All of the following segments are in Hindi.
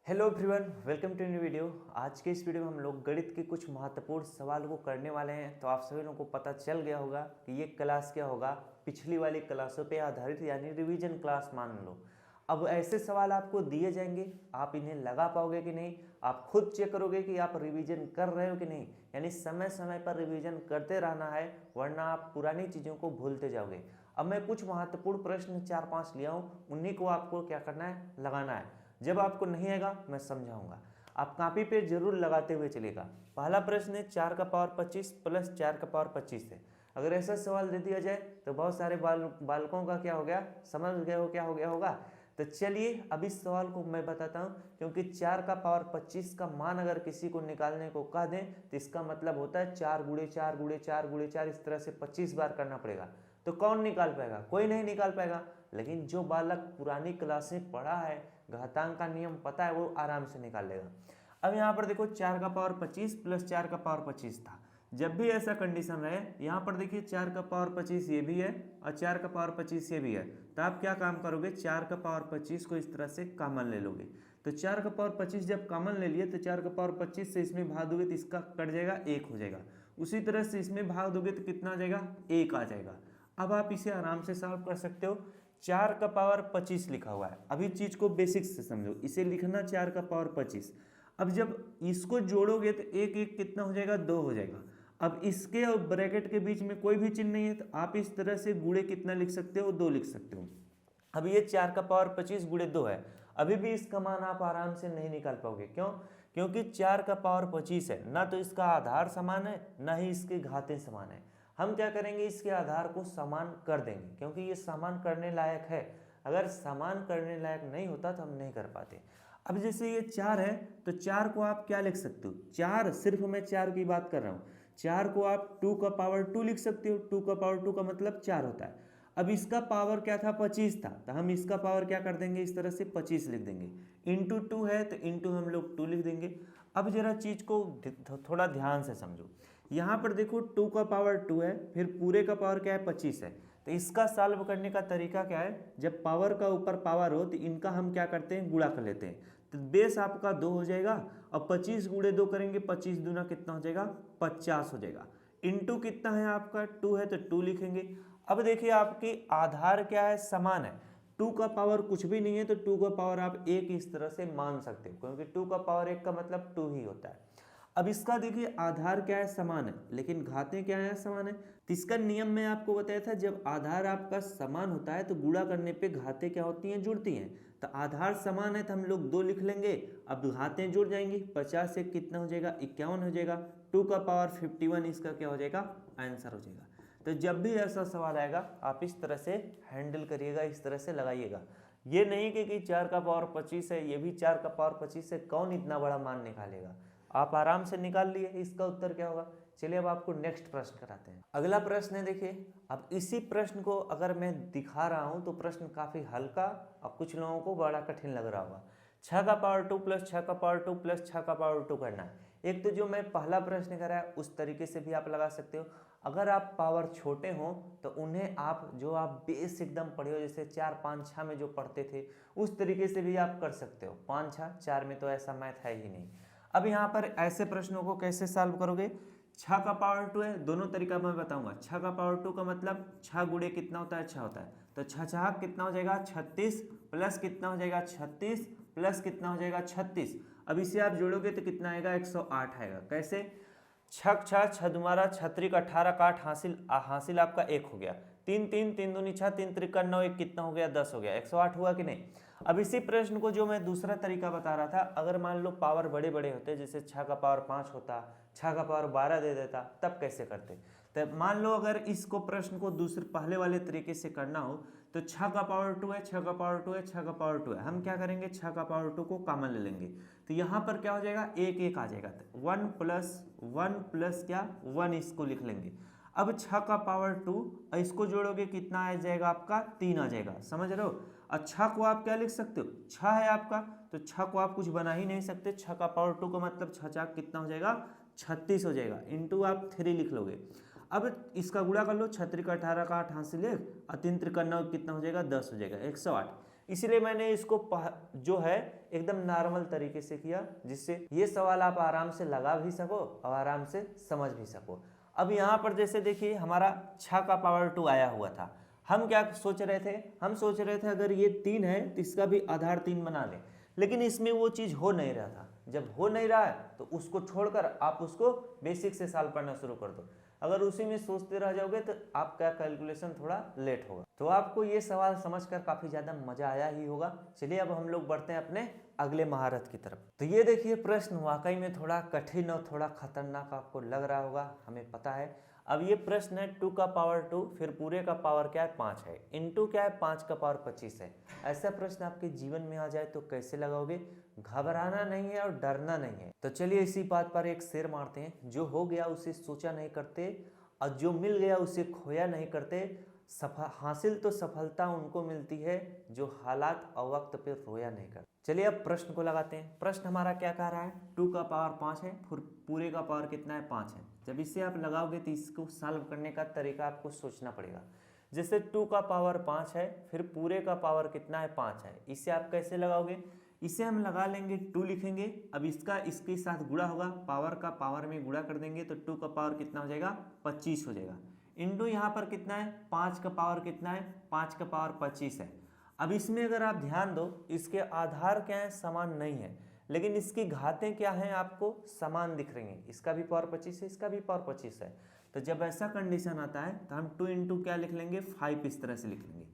Hello everyone, welcome to new video. आज के इस वीडियो में हम लोग गणित के कुछ महत्वपूर्ण सवाल को करने वाले हैं। तो आप सभी लोगों को पता चल गया होगा कि ये क्लास क्या होगा, पिछली वाली क्लासों पे आधारित यानी रिवीजन क्लास मान लो। अब ऐसे सवाल आपको दिए जाएंगे, आप इन्हें लगा पाओगे कि नहीं, आप खुद चेक करोगे कि आप रिवीजन कर रहे हो कि नहीं। यानी समय समय पर रिवीजन करते रहना है, वरना आप पुरानी चीज़ों को भूलते जाओगे। अब मैं कुछ महत्वपूर्ण प्रश्न 4-5 लिया हूँ, उन्हीं को आपको क्या करना है, लगाना है। जब आपको नहीं आएगा मैं समझाऊंगा, आप कॉपी पे जरूर लगाते हुए चलेगा। पहला प्रश्न है 4 का पावर 25 प्लस 4 का पावर 25 है। अगर ऐसा सवाल दे दिया जाए तो बहुत सारे बालकों का क्या हो गया, समझ गए हो क्या हो गया होगा। तो चलिए अब इस सवाल को मैं बताता हूँ, क्योंकि 4 का पावर 25 का मान अगर किसी को निकालने को कह दें तो इसका मतलब होता है 4 गुणे 4 गुणे 4 गुणे 4, इस तरह से 25 बार करना पड़ेगा। तो कौन निकाल पाएगा? कोई नहीं निकाल पाएगा। लेकिन जो बालक पुरानी क्लास में पढ़ा है, घातांक का नियम पता है, वो आराम से निकाल लेगा। अब यहाँ पर देखो 4 का पावर 25 प्लस 4 का पावर 25 था। जब भी ऐसा कंडीशन रहे, यहाँ पर देखिए 4 का पावर 25 ये भी है और 4 का पावर 25 ये भी है। तो आप क्या काम करोगे, 4 का पावर 25 को इस तरह से कॉमन ले लोगे। तो 4 का पावर 25 जब कॉमन ले लिए तो 4 का पावर 25 से इसमें भाग दोगे तो इसका कट जाएगा, 1 हो जाएगा। उसी तरह से इसमें भाग दोगे तो कितना आ जाएगा, 1 आ जाएगा। अब आप इसे आराम से सॉल्व कर सकते हो। 4 का पावर 25 लिखा हुआ है, अभी चीज को बेसिक्स से समझो। इसे लिखना 4 का पावर 25। अब जब इसको जोड़ोगे तो एक एक कितना हो जाएगा, 2 हो जाएगा। अब इसके और ब्रैकेट के बीच में कोई भी चिन्ह नहीं है, तो आप इस तरह से गुणे कितना लिख सकते हो, 2 लिख सकते हो। अब ये 4 का पावर 25 गुणे 2 है। अभी भी इसका मान आप आराम से नहीं निकाल पाओगे। क्यों? क्योंकि 4 का पावर 25 है, ना तो इसका आधार समान है ना ही इसके घातें समान है। हम क्या करेंगे, इसके आधार को समान कर देंगे, क्योंकि ये समान करने लायक है। अगर समान करने लायक नहीं होता तो हम नहीं कर पाते। अब जैसे ये 4 है तो 4 को आप क्या लिख सकते हो, 4 सिर्फ मैं 4 की बात कर रहा हूँ। 4 को आप 2 का पावर 2 लिख सकते हो। 2 का पावर 2 का मतलब 4 होता है। अब इसका पावर क्या था, 25 था, तो हम इसका पावर क्या कर देंगे, इस तरह से 25 लिख देंगे। इंटू 2 है तो इंटू हम लोग 2 लिख देंगे। अब जरा चीज को थोड़ा ध्यान से समझो। यहाँ पर देखो 2 का पावर 2 है, फिर पूरे का पावर क्या है, 25 है। तो इसका सॉल्व करने का तरीका क्या है, जब पावर का ऊपर पावर हो तो इनका हम क्या करते हैं, गुणा कर लेते हैं। तो बेस आपका 2 हो जाएगा और 25 गुणे 2 करेंगे, 25 दूना कितना हो जाएगा, 50 हो जाएगा। इंटू कितना है आपका, 2 है तो 2 लिखेंगे। अब देखिए आपकी आधार क्या है, समान है। 2 का पावर कुछ भी नहीं है तो 2 का पावर आप 1 इस तरह से मान सकते हो, क्योंकि 2 का पावर 1 का मतलब 2 ही होता है। अब इसका देखिए आधार क्या है, समान है, लेकिन घातें क्या है, समान है। तो इसका नियम मैं आपको बताया था, जब आधार आपका समान होता है तो गुणा करने पे घातें क्या होती हैं, जुड़ती हैं। तो आधार समान है तो हम लोग 2 लिख लेंगे। अब घातें जुड़ जाएंगी, 50 से कितना हो जाएगा, 51 हो जाएगा। 2 का पावर 51 इसका क्या हो जाएगा, आंसर हो जाएगा। तो जब भी ऐसा सवाल आएगा आप इस तरह से हैंडल करिएगा, इस तरह से लगाइएगा। ये नहीं कि 4 का पावर 25 है, ये भी 4 का पावर 25 है, कौन इतना बड़ा मान निकालेगा। आप आराम से निकाल लिए, इसका उत्तर क्या होगा। चलिए अब आपको नेक्स्ट प्रश्न कराते हैं। अगला प्रश्न है, देखिए अब इसी प्रश्न को अगर मैं दिखा रहा हूं तो प्रश्न काफी हल्का और कुछ लोगों को बड़ा कठिन लग रहा होगा। 6 का पावर 2 प्लस 6 का पावर 2 प्लस 6 का पावर 2 करना है। एक तो जो मैं पहला प्रश्न कराया उस तरीके से भी आप लगा सकते हो। अगर आप पावर छोटे हो तो उन्हें आप जो आप बेस एकदम पढ़े हो, जैसे 4 5 6 में जो पढ़ते थे उस तरीके से भी आप कर सकते हो। 5 6 4 में तो ऐसा मैथ है ही नहीं। अब यहाँ पर ऐसे प्रश्नों को कैसे सॉल्व करोगे, 6 का पावर 2 है, दोनों तरीका मैं बताऊंगा। 6 का पावर 2 का मतलब 6 गुणे कितना होता है, 6 होता है। तो 6 6 कितना हो जाएगा, 36 प्लस कितना हो जाएगा, 36 प्लस कितना हो जाएगा, 36। अब इसे आप जोड़ोगे तो कितना आएगा, 108 आएगा। कैसे, 6 6 6 तुम्हारा 6 18 का 8 हासिल हासिल आपका 1 हो गया। 3 3 3 दूनी 6 3 त्रिका 9, 1 कितना हो गया, 10 हो गया। 108 हुआ कि नहीं। अब इसी प्रश्न को जो मैं दूसरा तरीका बता रहा था, अगर मान लो पावर बड़े बड़े होते, जैसे 6 का पावर 5 होता, 6 का पावर 12 दे देता, तब कैसे करते। तो मान लो अगर इसको प्रश्न को दूसरे पहले वाले तरीके से करना हो तो 6 का पावर 2 है, 6 का पावर 2 है, 6 का पावर 2 है, हम क्या करेंगे, 6 का पावर 2 को कॉमन ले लेंगे। तो यहाँ पर क्या हो जाएगा, 1 1 आ जाएगा। 1 प्लस क्या, 1 इसको लिख लेंगे। अब 6 का पावर 2 इसको जोड़ोगे कितना आ जाएगा आपका, 3 आ जाएगा। समझ रहे हो। अच्छा को आप क्या लिख सकते हो, 6 है आपका, तो 6 को आप कुछ बना ही नहीं सकते। 6 का पावर 2 का मतलब 6 4 कितना हो जाएगा, 36 हो जाएगा। इंटू आप 3 लिख लोगे। अब इसका गुणा कर लो, 6 3 का 18 का 8 हासिल 1 और 3 3 का 9 कितना हो जाएगा, 10 हो जाएगा। 108 इसलिए मैंने इसको जो है एकदम नॉर्मल तरीके से किया, जिससे ये सवाल आप आराम से लगा भी सको और आराम से समझ भी सको। अब यहाँ पर जैसे देखिए हमारा 6 का पावर 2 आया हुआ था, हम क्या सोच रहे थे, हम सोच रहे थे अगर ये 3 है तो इसका भी आधार 3 बना लें, लेकिन इसमें वो चीज़ हो नहीं रहा था। जब हो नहीं रहा है तो उसको छोड़कर आप उसको बेसिक से सॉल्व करना शुरू कर दो। अगर उसी में सोचते रह जाओगे तो आपका कैलकुलेशन थोड़ा लेट होगा। तो आपको ये सवाल समझकर काफ़ी ज़्यादा मज़ा आया ही होगा। चलिए अब हम लोग बढ़ते हैं अपने अगले महारत की तरफ। तो ये देखिए प्रश्न वाकई में थोड़ा कठिन और थोड़ा खतरनाक आपको लग रहा होगा, हमें पता है। अब ये प्रश्न है 2 का पावर 2 फिर पूरे का पावर क्या है 5 है, इनटू क्या है 5 का पावर 25 है। ऐसा प्रश्न आपके जीवन में आ जाए तो कैसे लगाओगे? घबराना नहीं है और डरना नहीं है। तो चलिए इसी बात पर एक शेर मारते हैं, जो हो गया उसे सोचा नहीं करते और जो मिल गया उसे खोया नहीं करते। हासिल तो सफलता उनको मिलती है जो हालात और वक्त पे रोया नहीं करते। चलिए अब प्रश्न को लगाते हैं। प्रश्न हमारा क्या कह रहा है, 2 का पावर 5 है फिर पूरे का पावर कितना है 5 है। जब इसे आप लगाओगे तो इसको सॉल्व करने का तरीका आपको सोचना पड़ेगा। जैसे 2 का पावर 5 है फिर पूरे का पावर कितना है 5 है, इसे आप कैसे लगाओगे? इसे हम लगा लेंगे 2 लिखेंगे, अब इसका इसके साथ गुणा होगा, पावर का पावर में गुणा कर देंगे तो 2 का पावर कितना हो जाएगा 25 हो जाएगा। इंटू यहाँ पर कितना है 5 का पावर कितना है 5 का पावर 25 है। अब इसमें अगर आप ध्यान दो इसके आधार क्या है समान नहीं है, लेकिन इसकी घातें क्या हैं आपको समान दिख रही हैं। इसका भी पावर 25 है, इसका भी पावर 25 है। तो जब ऐसा कंडीशन आता है तो हम 2 इंटू क्या लिख लेंगे 5 इस तरह से लिख लेंगे।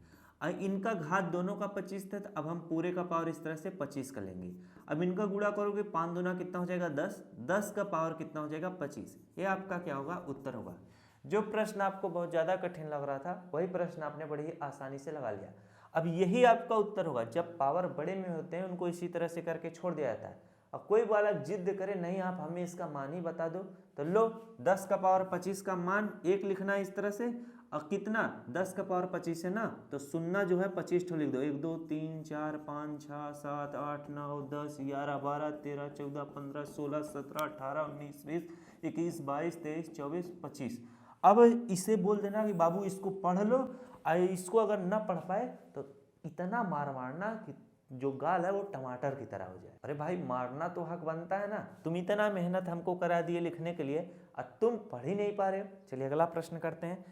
अब इनका घात दोनों का 25 था तो अब हम पूरे का पावर इस तरह से 25 कर लेंगे। अब इनका गुणा करोगे 5 दूना कितना हो जाएगा 10, 10 का पावर कितना हो जाएगा 25। ये आपका क्या होगा उत्तर होगा। जो प्रश्न आपको बहुत ज़्यादा कठिन लग रहा था वही प्रश्न आपने बड़ी ही आसानी से लगा लिया। अब यही आपका उत्तर होगा। जब पावर बड़े में होते हैं उनको इसी तरह से करके छोड़ दिया जाता है। अब कोई बालक जिद करे नहीं आप हमें इसका मान ही बता दो, तो लो 10 का पावर 25 का मान 1 लिखना है इस तरह से, और कितना 10 का पावर 25 है ना, तो सुन्ना जो है 25 ठो लिख दो। 1 2 3 4 5 6 7 8 9 10 11 12 13 14 15 16 17 18 19 20 21 22 23 24 25। अब इसे बोल देना कि बाबू इसको पढ़ लो, इसको अगर न पढ़ पाए तो इतना मार मारना कि जो गाल है वो टमाटर की तरह हो जाए। अरे भाई मारना तो हक बनता है ना, तुम इतना मेहनत हमको करा दिए लिखने के लिए और तुम पढ़ ही नहीं पा रहे हो। चलिए अगला प्रश्न करते हैं।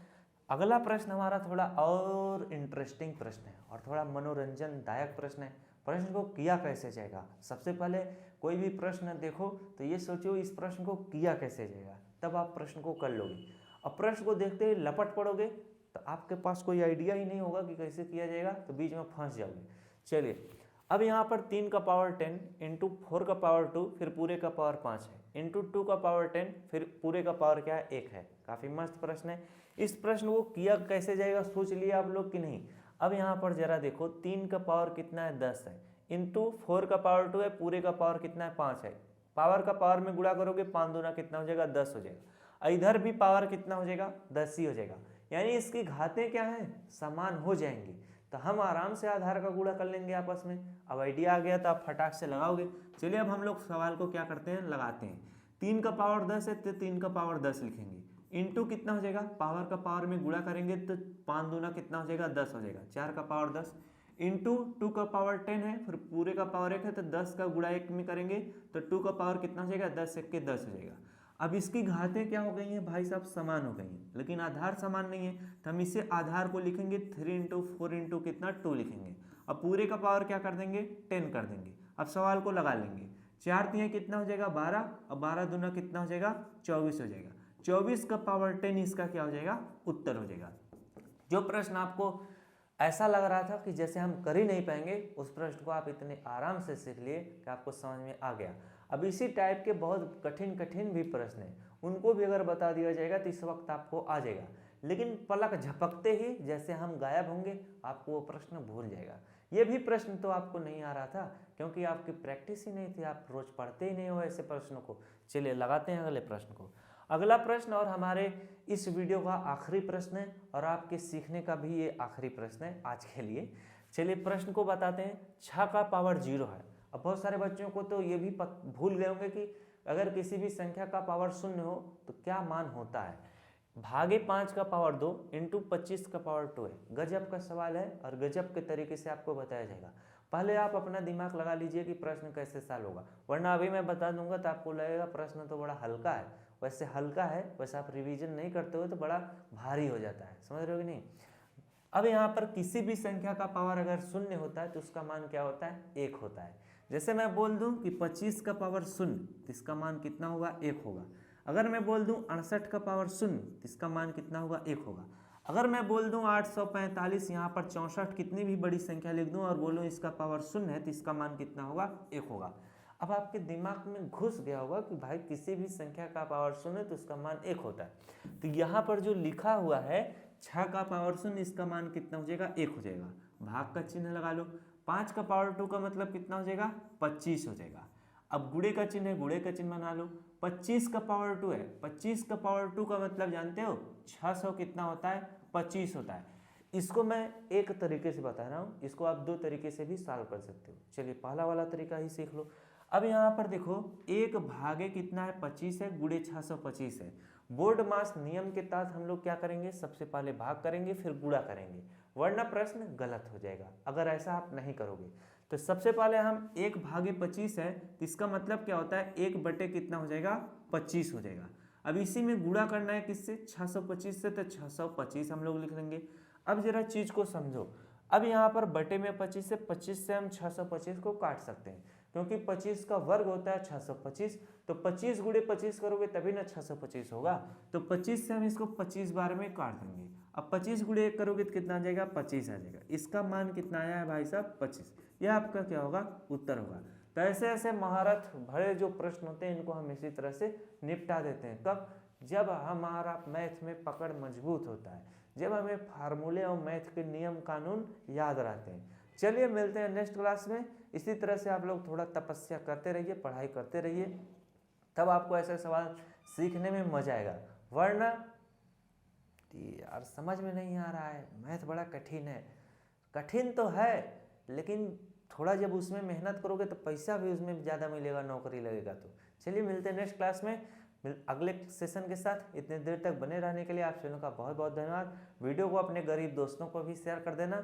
अगला प्रश्न हमारा थोड़ा और इंटरेस्टिंग प्रश्न है और थोड़ा मनोरंजन दायक प्रश्न है। प्रश्न को किया कैसे जाएगा? सबसे पहले कोई भी प्रश्न देखो तो ये सोचो इस प्रश्न को किया कैसे जाएगा, तब आप प्रश्न को कर लोगे। अब प्रश्न को देखते ही लपट पड़ोगे तो आपके पास कोई आइडिया ही नहीं होगा कि कैसे किया जाएगा, तो बीच में फंस जाओगे। चलिए अब यहाँ पर 3 का पावर 10 इंटू 4 का पावर 2 फिर पूरे का पावर 5 है, इंटू 2 का पावर 10 फिर पूरे का पावर क्या है 1 है। काफ़ी मस्त प्रश्न है। इस प्रश्न को किया कैसे जाएगा सोच लिया आप लोग कि नहीं? अब यहाँ पर जरा देखो 3 का पावर कितना है 10 है, इंटू 4 का पावर 2 है, पूरे का पावर कितना है 5 है। पावर का पावर में गुणा करोगे 5 दूना कितना हो जाएगा 10 हो जाएगा। इधर भी पावर कितना हो जाएगा 10 ही हो जाएगा, यानी इसकी घातें क्या हैं समान हो जाएंगी। तो हम आराम से आधार का गुणा कर लेंगे आपस में। अब आइडिया आ गया तो आप फटाक से लगाओगे। चलिए अब हम लोग सवाल को क्या करते हैं लगाते हैं। 3 का पावर 10 है तो 3 का पावर 10 लिखेंगे, इंटू कितना हो जाएगा पावर का पावर में गुणा करेंगे तो 5 दूना कितना हो जाएगा 10 हो जाएगा। 4 का पावर 10 इंटू 2 का पावर 10 है फिर पूरे का पावर 1 है तो 10 का गुणा 1 में करेंगे तो 2 का पावर कितना हो जाएगा 10 1 के 10 हो जाएगा। अब इसकी घातें क्या हो गई हैं भाई साहब समान हो गई हैं, लेकिन आधार समान नहीं है तो हम इसे आधार को लिखेंगे 3 इंटू 4 इंटू कितना 2 लिखेंगे। अब पूरे का पावर क्या कर देंगे 10 कर देंगे। अब सवाल को लगा लेंगे। 4 तिहाई कितना हो जाएगा 12, और 12 दूना कितना हो जाएगा 24 हो जाएगा। 24 का पावर 10 इसका क्या हो जाएगा उत्तर हो जाएगा। जो प्रश्न आपको ऐसा लग रहा था कि जैसे हम कर ही नहीं पाएंगे, उस प्रश्न को आप इतने आराम से सीख लिए कि आपको समझ में आ गया। अब इसी टाइप के बहुत कठिन कठिन भी प्रश्न हैं, उनको भी अगर बता दिया जाएगा तो इस वक्त आपको आ जाएगा, लेकिन पलक झपकते ही जैसे हम गायब होंगे आपको वो प्रश्न भूल जाएगा। ये भी प्रश्न तो आपको नहीं आ रहा था क्योंकि आपकी प्रैक्टिस ही नहीं थी, आप रोज पढ़ते ही नहीं हो ऐसे प्रश्नों को। चलिए लगाते हैं अगले प्रश्न को। अगला प्रश्न और हमारे इस वीडियो का आखिरी प्रश्न है और आपके सीखने का भी ये आखिरी प्रश्न है आज के लिए। चलिए प्रश्न को बताते हैं। 6 का पावर 0 है। अब बहुत सारे बच्चों को तो ये भी भूल गए होंगे कि अगर किसी भी संख्या का पावर 0 हो तो क्या मान होता है। भागे 5 का पावर 2 इंटू 25 का पावर 2 है। गजब का सवाल है और गजब के तरीके से आपको बताया जाएगा। पहले आप अपना दिमाग लगा लीजिए कि प्रश्न कैसे सॉल्व होगा, वरना अभी मैं बता दूंगा तो आपको लगेगा प्रश्न तो बड़ा हल्का है। वैसे हल्का है, वैसे आप रिवीजन नहीं करते हो तो बड़ा भारी हो जाता है, समझ रहे हो कि नहीं। अब यहाँ पर किसी भी संख्या का पावर अगर शून्य होता है तो उसका मान क्या होता है, 1 होता है। जैसे मैं बोल दूं कि 25 का पावर शून्य तो इसका मान कितना होगा, 1 होगा। अगर मैं बोल दूं 68 का पावर शून्य तो इसका मान कितना होगा, 1 होगा। अगर मैं बोल दूं 845, यहाँ पर 64 कितनी भी बड़ी संख्या लिख दूं और बोलूं इसका पावर शून्य है तो इसका मान कितना होगा, 1 होगा। अब आपके दिमाग में घुस गया होगा कि भाई किसी भी संख्या का पावर शून्य तो उसका मान 1 होता है। तो यहाँ पर जो लिखा हुआ है 6 का पावर शून्य, इसका मान कितना हो जाएगा, 1 हो जाएगा। भाग का चिन्ह लगा लो। 5 का पावर 2 का मतलब कितना हो जाएगा, 25 हो जाएगा। अब गुणे का चिन्ह है, गुणे का चिन्ह बना लो। 25 का पावर 2 है, 25 का पावर 2 का मतलब जानते हो 600 कितना होता है, 25 होता है। इसको मैं एक तरीके से बता रहा हूँ, इसको आप 2 तरीके से भी सॉल्व कर सकते हो। चलिए पहला वाला तरीका ही सीख लो। अब यहाँ पर देखो 1 भागे कितना है, 25 है, गुणे 625 है। बोर्ड मास नियम के तहत हम लोग क्या करेंगे, सबसे पहले भाग करेंगे फिर गुणा करेंगे, वरना प्रश्न गलत हो जाएगा अगर ऐसा आप नहीं करोगे। तो सबसे पहले हम 1 भागे 25 है तो इसका मतलब क्या होता है, 1 बटे कितना हो जाएगा, 25 हो जाएगा। अब इसी में गुणा करना है किससे, 625 से, तो 625 हम लोग लिख लेंगे। अब जरा चीज को समझो। अब यहाँ पर बटे में 25 से हम 625 को काट सकते हैं, क्योंकि 25 का वर्ग होता है 625। तो 25 गुणे 25 करोगे तभी ना 625 होगा। तो 25 से हम इसको 25 बार में काट देंगे। अब 25 गुणे 1 करोगे तो कितना आ जाएगा, 25 आ जाएगा। इसका मान कितना आया है भाई साहब, 25। यह आपका क्या होगा, उत्तर होगा। तो ऐसे ऐसे महारथ भरे जो प्रश्न होते हैं इनको हम इसी तरह से निपटा देते हैं। कब, जब हमारा मैथ में पकड़ मजबूत होता है, जब हमें फार्मूले और मैथ के नियम कानून याद रहते हैं। चलिए मिलते हैं नेक्स्ट क्लास में। इसी तरह से आप लोग थोड़ा तपस्या करते रहिए, पढ़ाई करते रहिए, तब आपको ऐसे सवाल सीखने में मजा आएगा। वरना यार समझ में नहीं आ रहा है, मैथ बड़ा कठिन है। कठिन तो है, लेकिन थोड़ा जब उसमें मेहनत करोगे तो पैसा भी उसमें ज़्यादा मिलेगा, नौकरी लगेगा तो। चलिए मिलते हैं नेक्स्ट क्लास में अगले सेशन के साथ। इतने देर तक बने रहने के लिए आप सभी का बहुत बहुत धन्यवाद। वीडियो को अपने गरीब दोस्तों को भी शेयर कर देना।